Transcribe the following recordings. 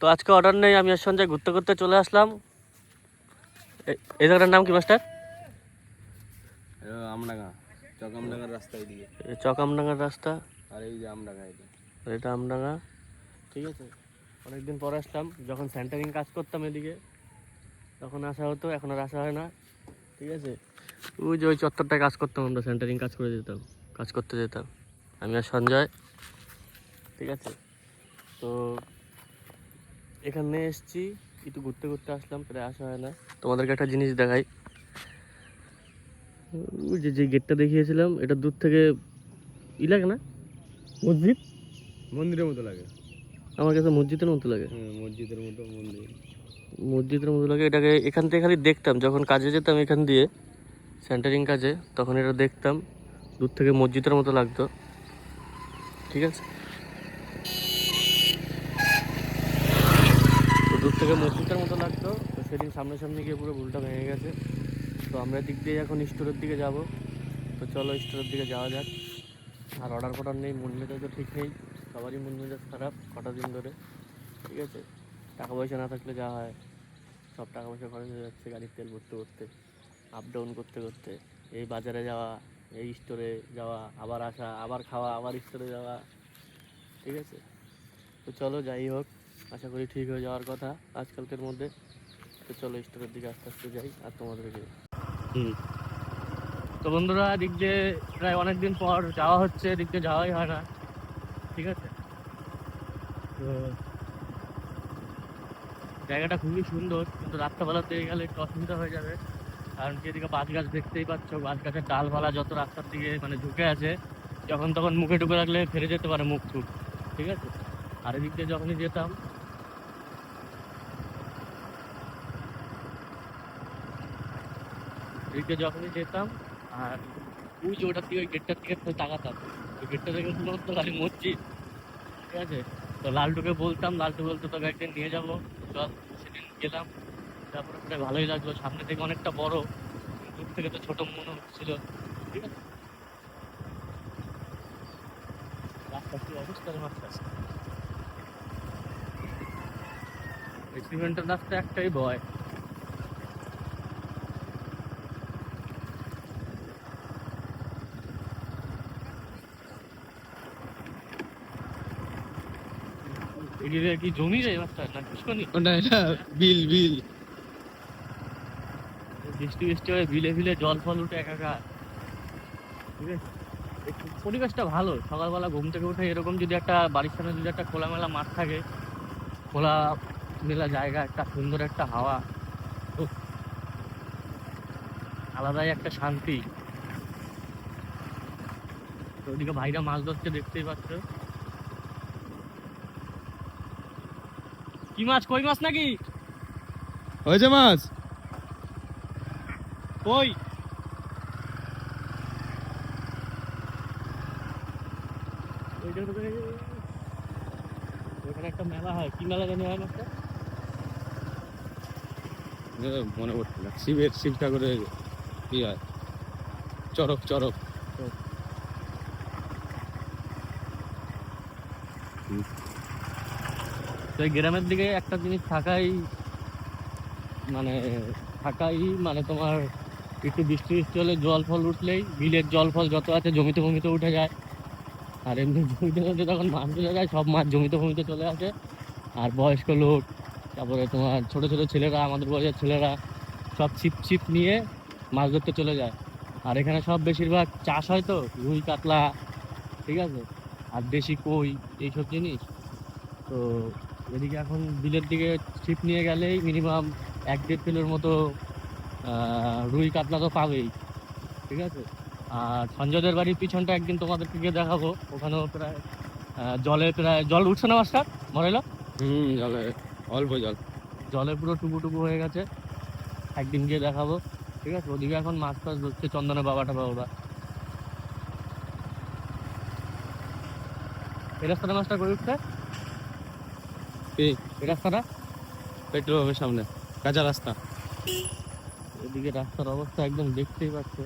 তো আজকে অর্ডার নেই, আমি আর সঞ্জয় ঘুরতে ঘুরতে চলে আসলাম। এই জায়গাটার নাম কি মাস্টার? আমডাঙ্গা, চকামডাঙ্গার রাস্তা এদিকে। চকামডাঙ্গার রাস্তা, আর এই যে আমডাঙ্গা, এটা আমডাঙ্গা। ঠিক আছে, অনেকদিন পরে আসলাম। যখন সেন্টারিং কাজ করতাম এদিকে তখন আসা হতো, এখন আর আসা হয় না। ঠিক আছে, ওই যে ওই চত্বরটায় কাজ করতাম, আমরা সেন্টারিং কাজ করতে যেতাম আমি আর সঞ্জয়। ঠিক আছে, তো এখানে এসছি, একটু ঘুরতে ঘুরতে আসলাম, প্রায় আসা হয় না। তোমাদেরকে একটা জিনিস দেখাই, ওই যে গেটটা দেখিয়েছিলাম, এটা দূর থেকে লাগে না মন্দিরের মতো লাগে। আমার কাছে মসজিদের মতো লাগে। মসজিদের মতো মসজিদের মতো লাগে এটাকে। এখান থেকে খালি দেখতাম যখন কাজে যেতাম এখান দিয়ে, সেন্টারিং কাজে, তখন এটা দেখতাম দূর থেকে মসজিদের মতো লাগতো। ঠিক আছে, তো দূর থেকে মসজিদের মতো লাগতো। তো সেদিন সামনাসামনি গিয়ে পুরো ভুলটা ভেঙে গেছে। তো আমরা দিক দিয়ে এখন স্টোরের দিকে যাব। তো চলো স্টোরের দিকে যাওয়া যাক। আর অর্ডার ফর্ডার নেই, মন মেজাজ তো ঠিক নেই, সবারই মন মেজাজ খারাপ কটা দিন ধরে। ঠিক আছে, টাকা পয়সা না থাকলে যা হয়, সব টাকা পয়সা খরচ হয়ে যাচ্ছে গাড়ির তেল ভরতে ভরতে, আপ ডাউন করতে করতে। এই বাজারে যাওয়া, এই স্টোরে যাওয়া, আবার আসা, আবার খাওয়া, আবার স্টোরে যাওয়া। ঠিক আছে, তো চলো যাই হোক, আশা করি ঠিক হয়ে যাওয়ার কথা আজকালকের মধ্যে। তো চলো স্টোরের দিকে আস্তে আস্তে যাই আর তোমাদেরকে। তো বন্ধুরা, দিক দিয়ে প্রায় অনেকদিন পর যাওয়া হচ্ছে, দিক দিয়ে যাওয়াই হয় না। ঠিক আছে, তো জায়গাটা খুবই সুন্দর, কিন্তু রাত্রাবেলা দিয়ে গেলে একটু অসুবিধা হয়ে যাবে। কারণ কি, এদিকে বাঁশ গাছ দেখতেই পাচ্ছ, বাঁশ গাছের ডালপালা যত রাস্তার দিকে মানে ঝুঁকে আছে, যখন তখন মুখে টুকে রাখলে ফেরে যেতে পারে মুখ টুক। ঠিক আছে, আর এদিক দিয়ে যখনই যেতাম, আর ওই যে ওটার দিকে, ওই গেটটার দিকে তাকাতাম, ওই গেটটা দেখে শুধুমাত্র খালি মসজিদ। ঠিক আছে, তো লালটুকে বলতাম, লালটু বলতো তোকে একদিন নিয়ে যাবো, চল। সেদিন গেলাম, তারপরে প্রায় ভালোই লাগলো। সামনে থেকে অনেকটা বড়, দূর থেকে তো ছোট মনে হচ্ছিল। ঠিক আছে, রাস্তার কি অবস্থা রে মাস্টার! এই সিমেন্টের রাস্তা একটাই ভয়। এদিকে কি জমি রে মাস্টার, না পুষ্কনি? ওটা এটা বিল বিল। বৃষ্টি বৃষ্টি হয়ে বিলে বিলে জল ফল উঠে একাকার। ঠিক আছে, একটু পরিবেশটা ভালো। সকালবেলা ঘুম থেকে উঠে এরকম যদি একটা বাড়ির সামনে যদি একটা খোলামেলা মাঠ থাকে, খোলা মেলা জায়গা, একটা সুন্দর একটা হাওয়া, উফ, আলাদাই একটা শান্তি। তো ওদিকে ভাইরা মাছ ধরছে, দেখতেই পাচ্ছ। কি মাছ? কই মাছ নাকি? হয়েছে মাছ। কই? ওইখানে একটা মেলা হয়, কি মেলা জানি হয় মাছটা? মনে পড়ছে না, শিব ঠাকুরের কি হয়, চরক চরক। তো এই গ্রামের দিকে একটা জিনিস মানে মানে তোমার একটু বৃষ্টি বৃষ্টি হলে জল ফল উঠলেই, বিলের জল ফল যত আছে জমিতে ফমিতে উঠে যায়। আর এমনি জমিতে জমিতে তখন মাছ চলে যায়, সব মাছ জমিতে ফমিতে চলে আসে। আর বয়স্ক লোক, তারপরে তোমার ছোট ছোট ছেলেরা, আমাদের বয়সের ছেলেরা, সব ছিপ ছিপ নিয়ে মাছ ধরতে চলে যায়। আর এখানে সব বেশিরভাগ চাষ হয়, তো রুই কাতলা, ঠিক আছে, আর দেশি কই, এইসব জিনিস। তো এদিকে এখন বিলের দিকে ছিপ নিয়ে গেলেই মিনিমাম 1-1.5 কিলোর মতো রুই কাতলা তো পাবেই। ঠিক আছে, আর সঞ্জয়দের বাড়ির পিছনটা একদিন তোমাদেরকে গিয়ে দেখাবো, ওখানেও প্রায় প্রায় জল উঠছে না মাস্টার, মরেলো। জলে অল্প জল, জলে পুরো টুকু টুকু হয়ে গেছে, একদিন গিয়ে দেখাবো। ঠিক আছে, ওদিকে এখন মাছ টাছ ধরছে চন্দনের বাবাটা বাবা। এই রাস্তাটা মাছটা করে উঠছে, এই রাস্তাটা পেট্রোল পাম্পের সামনে কাঁচা রাস্তা। এদিকে রাস্তার অবস্থা একদম দেখতেই পাচ্ছ।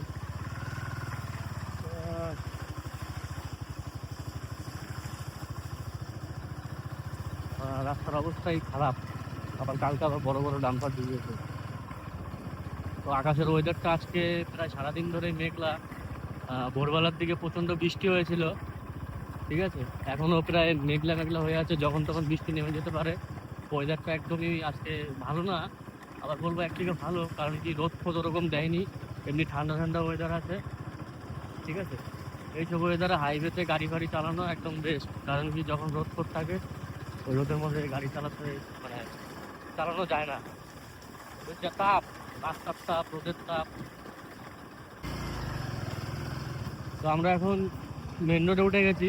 রাস্তার অবস্থাই খারাপ। আবার কালকে আবার বড় বড় ডাম্পার ডুবিয়েছে। তো আকাশের ওয়েদারটা আজকে প্রায় সারাদিন ধরে মেঘলা। ভোরবেলার দিকে প্রচন্ড বৃষ্টি হয়েছিল, ঠিক আছে, এখনো প্রায় মেঘলা মেঘলা হয়ে আছে, যখন তখন বৃষ্টি নেমে যেতে পারে। ওয়েদারটা একদমই আজকে ভালো না। আবার বলবো একদিকে ভালো, কারণ কি রোদ ফোদ ওরকম দেয়নি, এমনি ঠান্ডা ঠান্ডা ওয়েদার আছে, ঠিক আছে। এইসব ওয়েদারে হাইওয়েতে গাড়ি ফাড়ি চালানো একদম বেস্ট, কারণ কি যখন রোদ ফোদ থাকে ওই রোদের মধ্যে গাড়ি চালাতে মানে চালানো যায় না। ওই যা তাপ, রাস্তার তাপ, রোদের তাপ। তো আমরা এখন মেন রোডে উঠে গেছি।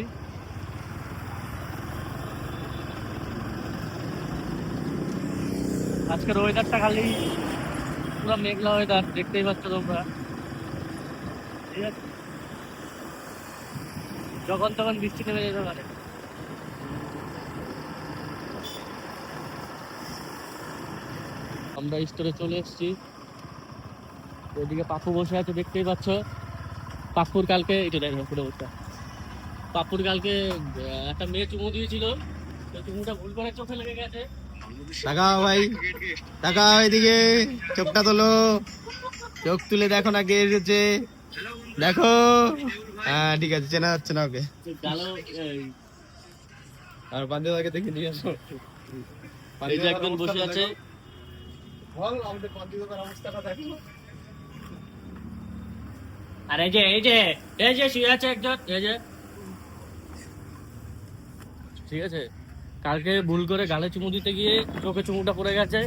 আজকের ওয়েদারটা খালি পুরো মেঘলা ওয়েদার, দেখতেই পাচ্ছ তোমরা, ঠিক আছে। যখন তখন বৃষ্টি নেমে যেতে পারে। আমরা স্টোরে চলে এসেছি। ওইদিকে পাপ্পু বসে আছে, দেখতেই পাচ্ছ। পাপ্পুর কালকে এটা দেখো পুরো অবস্থা। পাপ্পুর কালকে একটা মেয়ে চুমু দিয়েছিল, তো চুমুটা ভুল করে চোখে লেগে গেছে। তাকাও ভাই, তাকাও এদিকে, চোখটা তোলো, চোখ তুলে দেখো না কে এসেছে, দেখো। হ্যাঁ ঠিক আছে, চেনা যাচ্ছে না ওকে। গালো আর পাঞ্জাবাকে দেখে নিয়ে আসো। এই যে একজন বসে আছে। বল আমাদের পাঞ্জাবের অবস্থাটা দেখো। আর এই যে শুয়ে আছে একজন, এই যে, ঠিক আছে। কালকে ভুল করে গালে চুমু দিতে গিয়ে চোখে চুমুটা পড়ে গেছে।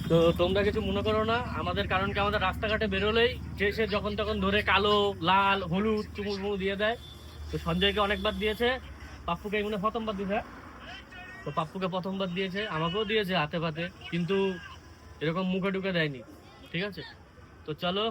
তো তোমরা কিছু মনে করো না আমাদের, কারণ কি আমাদের রাস্তাঘাটে বেরোলেই যে সে যখন তখন ধরে কালো লাল হলুদ চুমু চুমু দিয়ে দেয়। তো সঞ্জয়কে অনেকবার দিয়েছে, পাপ্পুকে মনে হয় প্রথমবার দিয়েছে। তো পাপ্পুকে প্রথমবার দিয়েছে, আমাকেও দিয়েছে হাতে পাতে, কিন্তু এরকম মুখে ঢুকে দেয়নি, ঠিক আছে। তো চলো